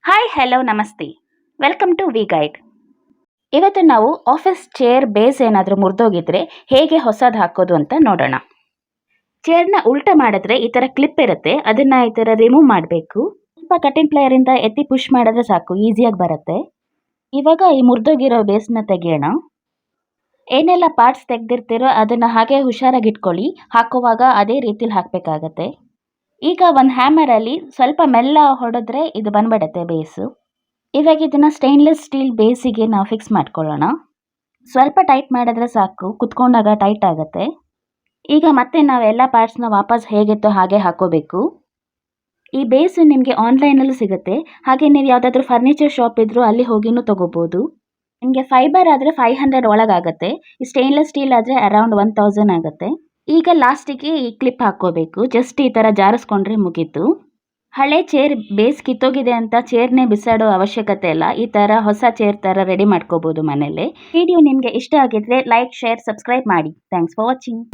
Hi hello ನಮಸ್ತೆ. Welcome to V guide. ಇವತ್ತು ನಾವು ಆಫೀಸ್ ಚೇರ್ ಬೇಸ್ ಏನಾದರೂ ಮುರಿದೋಗಿದ್ರೆ ಹೇಗೆ ಹೊಸದು ಹಾಕೋದು ಅಂತ ನೋಡೋಣ. ಚೇರ್ನ ಉಲ್ಟಾ ಮಾಡಿದ್ರೆ ಈ ಥರ ಕ್ಲಿಪ್ ಇರುತ್ತೆ, ಅದನ್ನು ಈ ಥರ ರಿಮೂವ್ ಮಾಡಬೇಕು. ಸ್ವಲ್ಪ ಕಟಿಂಗ್ ಪ್ಲೇಯರಿಂದ ಎತ್ತಿ ಪುಷ್ ಮಾಡಿದ್ರೆ ಸಾಕು, ಈಸಿಯಾಗಿ ಬರುತ್ತೆ. ಇವಾಗ ಈ ಮುರಿದೋಗಿರೋ ಬೇಸ್ನ ತೆಗೆಯೋಣ. ಏನೆಲ್ಲ ಪಾರ್ಟ್ಸ್ ತೆಗೆದಿರ್ತೀರೋ ಅದನ್ನು ಹಾಗೆ ಹುಷಾರಾಗಿ ಇಟ್ಕೊಳ್ಳಿ, ಹಾಕುವಾಗ ಅದೇ ರೀತಿಲಿ ಹಾಕಬೇಕಾಗತ್ತೆ. ಈಗ ಒಂದು ಹ್ಯಾಮರಲ್ಲಿ ಸ್ವಲ್ಪ ಮೆಲ್ಲ ಹೊಡೆದ್ರೆ ಇದು ಬಂದ್ಬಿಡುತ್ತೆ ಬೇಸು. ಇವಾಗ ಇದನ್ನು ಸ್ಟೇನ್ಲೆಸ್ ಸ್ಟೀಲ್ ಬೇಸಿಗೆ ನಾವು ಫಿಕ್ಸ್ ಮಾಡ್ಕೊಳ್ಳೋಣ. ಸ್ವಲ್ಪ ಟೈಟ್ ಮಾಡಿದ್ರೆ ಸಾಕು, ಕುತ್ಕೊಂಡಾಗ ಟೈಟ್ ಆಗುತ್ತೆ. ಈಗ ಮತ್ತೆ ನಾವೆಲ್ಲ ಪಾರ್ಟ್ಸ್ನ ವಾಪಸ್ ಹೇಗಿತ್ತು ಹಾಗೆ ಹಾಕೋಬೇಕು. ಈ ಬೇಸು ನಿಮಗೆ ಆನ್ಲೈನಲ್ಲೂ ಸಿಗುತ್ತೆ, ಹಾಗೆ ನೀವು ಯಾವುದಾದ್ರೂ ಫರ್ನಿಚರ್ ಶಾಪ್ ಇದ್ದರೂ ಅಲ್ಲಿ ಹೋಗಿನೂ ತೊಗೋಬೋದು. ನಿಮಗೆ ಫೈಬರ್ ಆದರೆ 500 ಒಳಗಾಗುತ್ತೆ, ಈ ಸ್ಟೇನ್ಲೆಸ್ ಸ್ಟೀಲ್ ಆದರೆ ಅರೌಂಡ್ 1000 ಆಗುತ್ತೆ. ಈಗ ಲಾಸ್ಟಿಗೆ ಈ ಕ್ಲಿಪ್ ಹಾಕ್ಕೋಬೇಕು, ಜಸ್ಟ್ ಈ ಥರ ಜಾರಿಸ್ಕೊಂಡ್ರೆ ಮುಗೀತು. ಹಳೆ ಚೇರ್ ಬೇಸ್ ಕಿತ್ತೋಗಿದೆ ಅಂತ ಚೇರ್ನೇ ಬಿಸಾಡೋ ಅವಶ್ಯಕತೆ ಇಲ್ಲ, ಈ ಥರ ಹೊಸ ಚೇರ್ ಥರ ರೆಡಿ ಮಾಡ್ಕೋಬೋದು ಮನೇಲಿ. ವಿಡಿಯೋ ನಿಮಗೆ ಇಷ್ಟ ಆಗಿದ್ರೆ ಲೈಕ್, ಶೇರ್, ಸಬ್ಸ್ಕ್ರೈಬ್ ಮಾಡಿ. Thanks for watching.